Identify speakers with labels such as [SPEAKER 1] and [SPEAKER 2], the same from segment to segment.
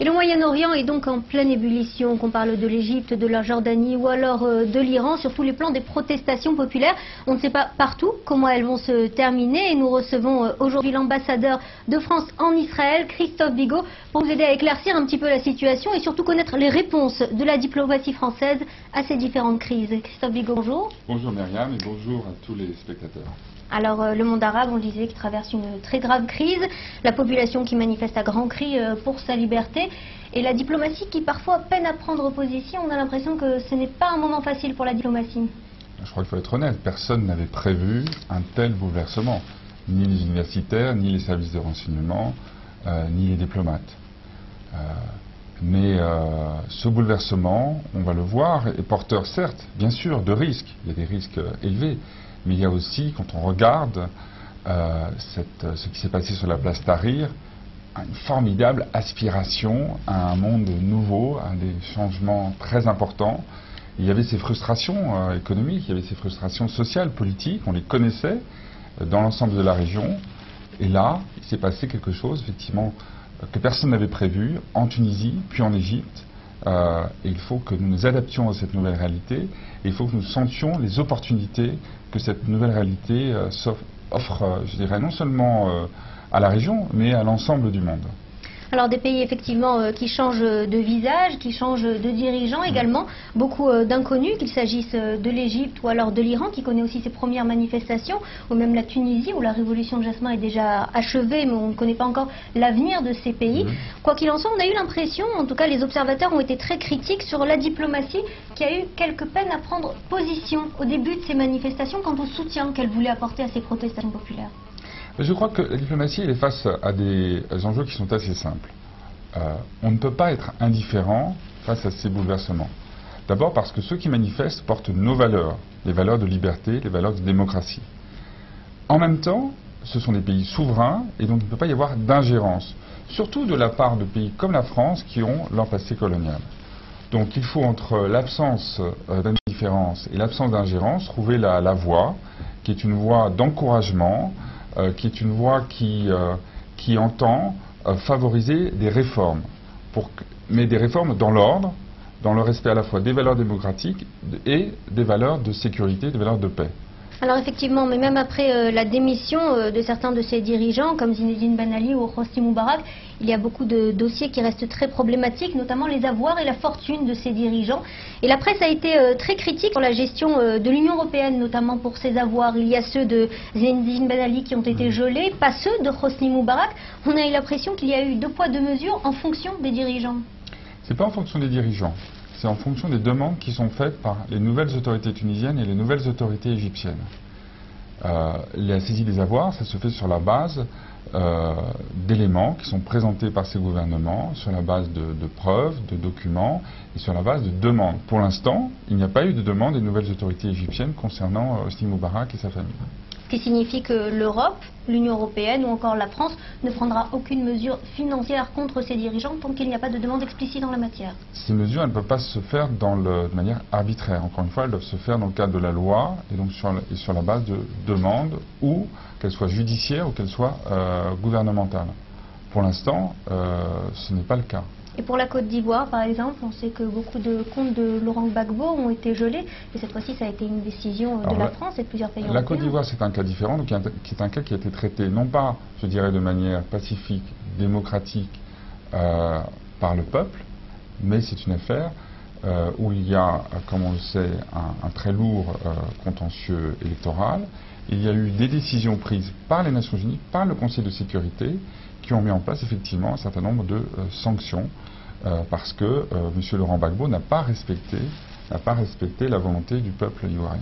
[SPEAKER 1] Et le Moyen-Orient est donc en pleine ébullition, qu'on parle de l'Égypte, de la Jordanie ou alors de l'Iran, sur tous les plans des protestations populaires. On ne sait pas partout comment elles vont se terminer et nous recevons aujourd'hui l'ambassadeur de France en Israël, Christophe Bigot, pour nous aider à éclaircir un petit peu la situation et surtout connaître les réponses de la diplomatie française à ces différentes crises. Christophe Bigot, bonjour.
[SPEAKER 2] Bonjour Myriam et bonjour à tous les spectateurs.
[SPEAKER 1] Alors le monde arabe, on le disait, qui traverse une très grave crise, la population qui manifeste à grands cris pour sa liberté et la diplomatie qui parfois peine à prendre position. On a l'impression que ce n'est pas un moment facile pour la diplomatie.
[SPEAKER 2] Je crois qu'il faut être honnête, personne n'avait prévu un tel bouleversement, ni les universitaires, ni les services de renseignement, ni les diplomates. Mais ce bouleversement, on va le voir, est porteur certes, bien sûr, de risques. Il y a des risques élevés. Mais il y a aussi, quand on regarde ce qui s'est passé sur la place Tahrir, une formidable aspiration à un monde nouveau, à des changements très importants. Il y avait ces frustrations économiques, il y avait ces frustrations sociales, politiques, on les connaissait dans l'ensemble de la région. Et là, il s'est passé quelque chose, effectivement, que personne n'avait prévu, en Tunisie, puis en Égypte. Et il faut que nous nous adaptions à cette nouvelle réalité et il faut que nous sentions les opportunités que cette nouvelle réalité offre, je dirais, non seulement à la région, mais à l'ensemble du monde.
[SPEAKER 1] Alors des pays effectivement qui changent de visage, qui changent de dirigeants également, beaucoup d'inconnus, qu'il s'agisse de l'Égypte ou alors de l'Iran qui connaît aussi ses premières manifestations, ou même la Tunisie où la révolution de Jasmin est déjà achevée mais on ne connaît pas encore l'avenir de ces pays. Quoi qu'il en soit, on a eu l'impression, en tout cas les observateurs ont été très critiques sur la diplomatie qui a eu quelques peines à prendre position au début de ces manifestations quant au soutien qu'elle voulait apporter à ces protestations populaires.
[SPEAKER 2] Je crois que la diplomatie elle est face à des enjeux qui sont assez simples. On ne peut pas être indifférent face à ces bouleversements. D'abord parce que ceux qui manifestent portent nos valeurs, les valeurs de liberté, les valeurs de démocratie. En même temps, ce sont des pays souverains et donc il ne peut pas y avoir d'ingérence, surtout de la part de pays comme la France qui ont leur passé colonial. Donc il faut entre l'absence d'indifférence et l'absence d'ingérence trouver la voie qui est une voie d'encouragement, qui est une voie qui entend favoriser des réformes, mais des réformes dans l'ordre, dans le respect à la fois des valeurs démocratiques et des valeurs de sécurité, des valeurs de paix.
[SPEAKER 1] Alors effectivement, mais même après la démission de certains de ces dirigeants, comme Zinedine Ben Ali ou Hosni Moubarak, il y a beaucoup de dossiers qui restent très problématiques, notamment les avoirs et la fortune de ces dirigeants. Et la presse a été très critique sur la gestion de l'Union européenne, notamment pour ces avoirs. Il y a ceux de Zinedine Ben Ali qui ont été gelés, pas ceux de Hosni Moubarak. On a eu l'impression qu'il y a eu deux poids, deux mesures en fonction des dirigeants.
[SPEAKER 2] C'est pas en fonction des dirigeants. C'est en fonction des demandes qui sont faites par les nouvelles autorités tunisiennes et les nouvelles autorités égyptiennes. La saisie des avoirs, ça se fait sur la base d'éléments qui sont présentés par ces gouvernements, sur la base de preuves, de documents et sur la base de demandes. Pour l'instant, il n'y a pas eu de demande des nouvelles autorités égyptiennes concernant Hosni Moubarak et sa famille.
[SPEAKER 1] Ce qui signifie que l'Europe, l'Union européenne ou encore la France ne prendra aucune mesure financière contre ces dirigeants tant qu'il n'y a pas de demande explicite en la matière.
[SPEAKER 2] Ces mesures, elles ne peuvent pas se faire de manière arbitraire. Encore une fois, elles doivent se faire dans le cadre de la loi et donc sur la base de demandes ou qu'elles soient judiciaires ou qu'elles soient gouvernementales. Pour l'instant, ce n'est pas le cas.
[SPEAKER 1] Et pour la Côte d'Ivoire, par exemple, on sait que beaucoup de comptes de Laurent Gbagbo ont été gelés. Et cette fois-ci, ça a été une décision de la France et de plusieurs pays européens.
[SPEAKER 2] La Côte d'Ivoire, c'est un cas différent, donc qui est un cas qui a été traité, non pas, je dirais, de manière pacifique, démocratique, par le peuple, mais c'est une affaire où il y a, comme on le sait, un très lourd contentieux électoral. Il y a eu des décisions prises par les Nations Unies, par le Conseil de sécurité, qui ont mis en place effectivement un certain nombre de sanctions parce que M. Laurent Gbagbo n'a pas respecté la volonté du peuple ivoirien.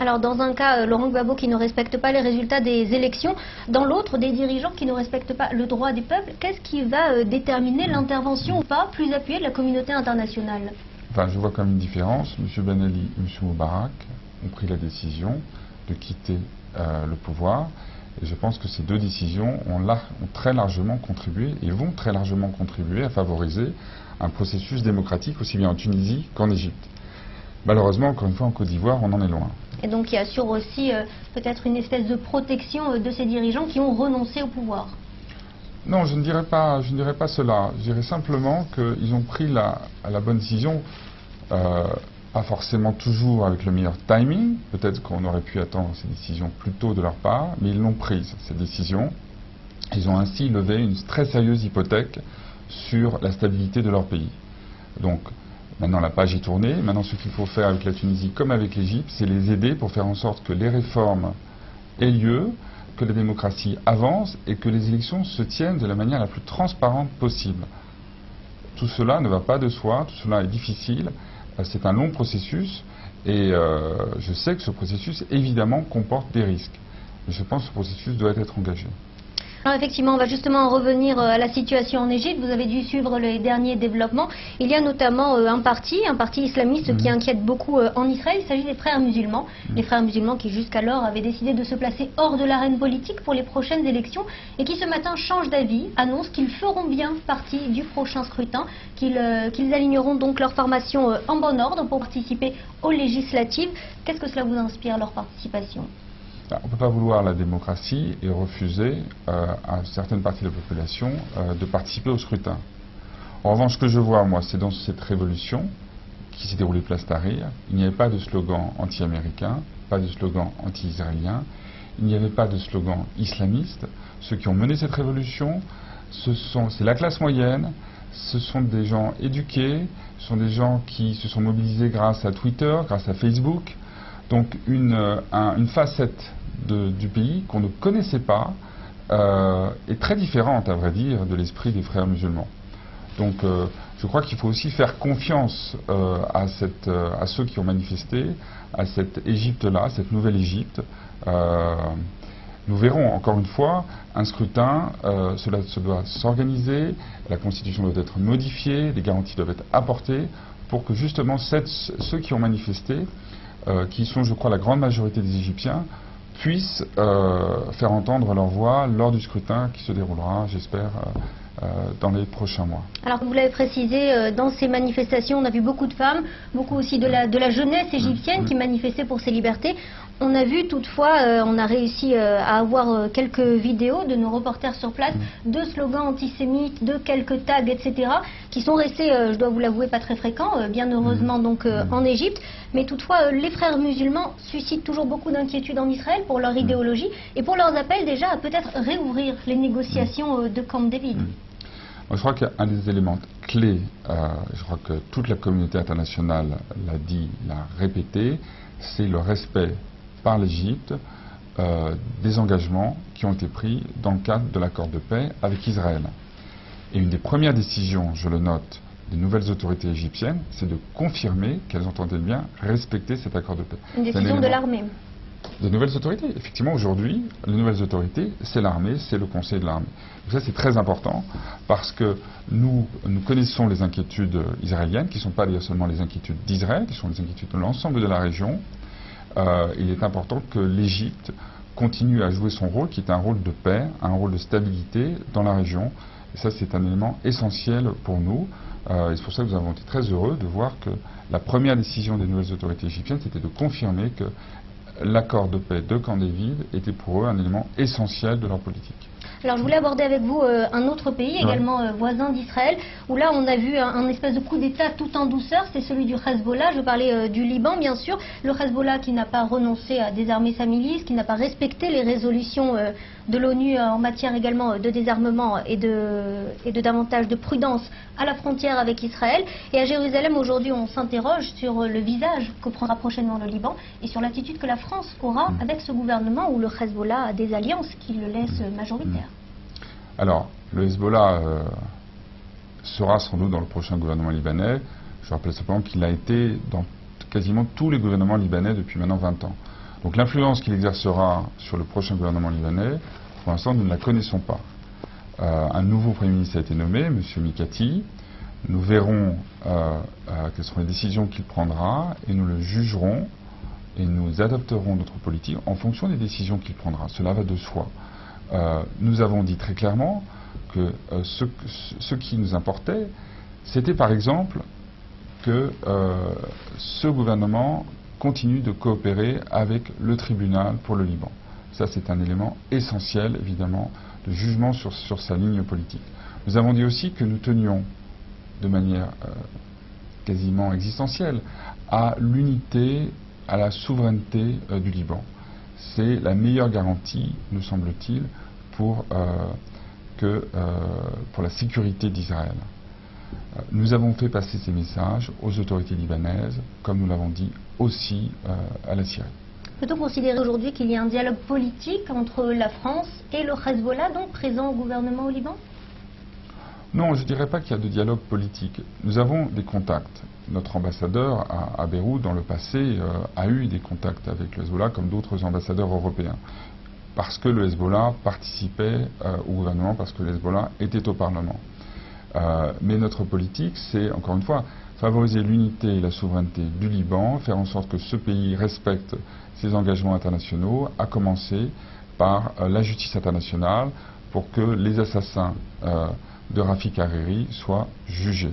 [SPEAKER 1] Alors dans un cas, Laurent Gbagbo qui ne respecte pas les résultats des élections, dans l'autre, des dirigeants qui ne respectent pas le droit du peuple, qu'est-ce qui va déterminer l'intervention ou pas plus appuyée de la communauté internationale?
[SPEAKER 2] Enfin, je vois comme une différence. M. Ben Ali et M. Moubarak ont pris la décision de quitter le pouvoir. Et je pense que ces deux décisions ont très largement contribué et vont très largement contribuer à favoriser un processus démocratique aussi bien en Tunisie qu'en Égypte. Malheureusement, encore une fois, en Côte d'Ivoire, on en est loin.
[SPEAKER 1] Et donc il assure aussi peut-être une espèce de protection de ces dirigeants qui ont renoncé au pouvoir.
[SPEAKER 2] Non, je ne dirais pas cela. Je dirais simplement qu'ils ont pris la bonne décision, pas forcément toujours avec le meilleur timing. Peut-être qu'on aurait pu attendre ces décisions plus tôt de leur part, mais ils l'ont prise, cette décision. Ils ont ainsi levé une très sérieuse hypothèque sur la stabilité de leur pays. Donc, maintenant la page est tournée. Maintenant, ce qu'il faut faire avec la Tunisie comme avec l'Égypte, c'est les aider pour faire en sorte que les réformes aient lieu, que la démocratie avance et que les élections se tiennent de la manière la plus transparente possible. Tout cela ne va pas de soi, tout cela est difficile, c'est un long processus et je sais que ce processus évidemment comporte des risques. Mais je pense que ce processus doit être engagé.
[SPEAKER 1] Alors effectivement, on va justement revenir à la situation en Égypte. Vous avez dû suivre les derniers développements. Il y a notamment un parti islamiste qui inquiète beaucoup en Israël. Il s'agit des frères musulmans. Les frères musulmans qui jusqu'alors avaient décidé de se placer hors de l'arène politique pour les prochaines élections et qui ce matin changent d'avis, annoncent qu'ils feront bien partie du prochain scrutin, qu'ils aligneront donc leur formation en bon ordre pour participer aux législatives. Qu'est-ce que cela vous inspire, leur participation ?
[SPEAKER 2] On ne peut pas vouloir la démocratie et refuser à certaines parties de la population de participer au scrutin. En revanche, ce que je vois, moi, c'est dans cette révolution qui s'est déroulée place Tahrir, il n'y avait pas de slogan anti-américain, pas de slogan anti-israélien, il n'y avait pas de slogan islamiste. Ceux qui ont mené cette révolution, c'est la classe moyenne, ce sont des gens éduqués, ce sont des gens qui se sont mobilisés grâce à Twitter, grâce à Facebook. Donc une facette du pays qu'on ne connaissait pas est très différente, à vrai dire, de l'esprit des frères musulmans. Donc je crois qu'il faut aussi faire confiance à ceux qui ont manifesté, à cette Égypte-là, cette nouvelle Égypte. Nous verrons, encore une fois, un scrutin, cela se doit s'organiser, la Constitution doit être modifiée, des garanties doivent être apportées pour que justement ceux qui ont manifesté, qui sont, je crois, la grande majorité des Égyptiens, puissent faire entendre leur voix lors du scrutin qui se déroulera, j'espère, dans les prochains mois. Alors, vous l'avez précisé, dans ces manifestations, on a vu beaucoup de femmes, beaucoup aussi de la jeunesse égyptienne qui manifestait pour ses libertés. On a vu toutefois, on a réussi à avoir quelques vidéos de nos reporters sur place, de slogans antisémites, de quelques tags, etc., qui sont restés, je dois vous l'avouer, pas très fréquents, bien heureusement donc en Égypte. Mais toutefois, les frères musulmans suscitent toujours beaucoup d'inquiétude en Israël pour leur idéologie et pour leurs appels déjà à peut-être réouvrir les négociations de Camp David. Je crois qu'un des éléments clés, je crois que toute la communauté internationale l'a dit, l'a répété, c'est le respect par l'Égypte des engagements qui ont été pris dans le cadre de l'accord de paix avec Israël. Et une des premières décisions, je le note, des nouvelles autorités égyptiennes, c'est de confirmer qu'elles entendaient bien respecter cet accord de paix. Une décision de l'armée. Des nouvelles autorités. Effectivement, aujourd'hui, les nouvelles autorités, c'est l'armée, c'est le conseil de l'armée. Donc ça, c'est très important parce que nous connaissons les inquiétudes israéliennes, qui ne sont pas d'ailleurs seulement les inquiétudes d'Israël, qui sont les inquiétudes de l'ensemble de la région. Il est important que l'Égypte continue à jouer son rôle, qui est un rôle de paix, un rôle de stabilité dans la région. Et ça, c'est un élément essentiel pour nous. Et c'est pour ça que nous avons été très heureux de voir que la première décision des nouvelles autorités égyptiennes, c'était de confirmer que l'accord de paix de Camp David était pour eux un élément essentiel de leur politique. Alors je voulais aborder avec vous un autre pays également voisin d'Israël, où là on a vu un espèce de coup d'État tout en douceur, c'est celui du Hezbollah. Je parlais du Liban bien sûr, le Hezbollah qui n'a pas renoncé à désarmer sa milice, qui n'a pas respecté les résolutions de l'ONU en matière également de désarmement et de davantage de prudence à la frontière avec Israël. Et à Jérusalem aujourd'hui on s'interroge sur le visage que prendra prochainement le Liban et sur l'attitude que la France aura avec ce gouvernement où le Hezbollah a des alliances qui le laissent majoritaire. Alors, le Hezbollah sera sans doute dans le prochain gouvernement libanais. Je rappelle simplement qu'il a été dans quasiment tous les gouvernements libanais depuis maintenant 20 ans. Donc l'influence qu'il exercera sur le prochain gouvernement libanais, pour l'instant, nous ne la connaissons pas. Un nouveau Premier ministre a été nommé, M. Mikati. Nous verrons quelles seront les décisions qu'il prendra et nous le jugerons et nous adapterons notre politique en fonction des décisions qu'il prendra. Cela va de soi. Nous avons dit très clairement que ce qui nous importait, c'était par exemple que ce gouvernement continue de coopérer avec le tribunal pour le Liban. Ça, c'est un élément essentiel, évidemment, de jugement sur sa ligne politique. Nous avons dit aussi que nous tenions, de manière quasiment existentielle, à l'unité, à la souveraineté du Liban. C'est la meilleure garantie, nous semble-t-il, pour la sécurité d'Israël. Nous avons fait passer ces messages aux autorités libanaises, comme nous l'avons dit aussi à la Syrie.
[SPEAKER 1] Peut-on considérer aujourd'hui qu'il y a un dialogue politique entre la France et le Hezbollah, donc présent au gouvernement au Liban?
[SPEAKER 2] Non, je ne dirais pas qu'il y a de dialogue politique. Nous avons des contacts. Notre ambassadeur à Beyrouth, dans le passé, a eu des contacts avec le Hezbollah, comme d'autres ambassadeurs européens. Parce que le Hezbollah participait au gouvernement, parce que le Hezbollah était au Parlement. Mais notre politique, c'est, encore une fois, favoriser l'unité et la souveraineté du Liban, faire en sorte que ce pays respecte ses engagements internationaux, à commencer par la justice internationale, pour que les assassins de Rafik Hariri soient jugés.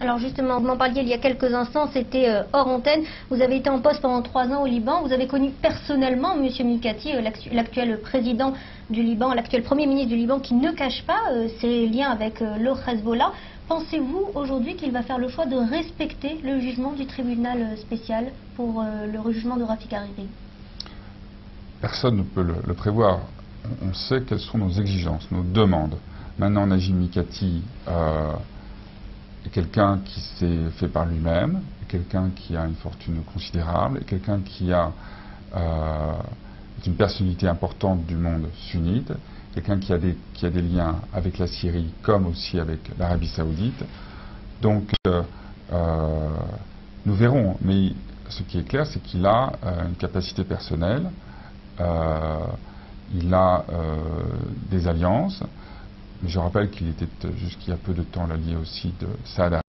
[SPEAKER 2] Alors
[SPEAKER 1] justement, vous m'en parliez il y a quelques instants, c'était hors antenne. Vous avez été en poste pendant 3 ans au Liban. Vous avez connu personnellement M. Mikati, l'actuel président du Liban, l'actuel Premier ministre du Liban, qui ne cache pas ses liens avec le Hezbollah. Pensez-vous aujourd'hui qu'il va faire le choix de respecter le jugement du tribunal spécial pour le jugement de Rafik Hariri?
[SPEAKER 2] Personne ne peut le prévoir. On sait quelles sont nos exigences, nos demandes. Maintenant, Najim Mikati est quelqu'un qui s'est fait par lui-même, quelqu'un qui a une fortune considérable, quelqu'un qui est une personnalité importante du monde sunnite, quelqu'un qui a des liens avec la Syrie comme aussi avec l'Arabie Saoudite. Donc, nous verrons. Mais ce qui est clair, c'est qu'il a une capacité personnelle, il a des alliances. Je rappelle qu'il était jusqu'il y a peu de temps l'allié aussi de Saad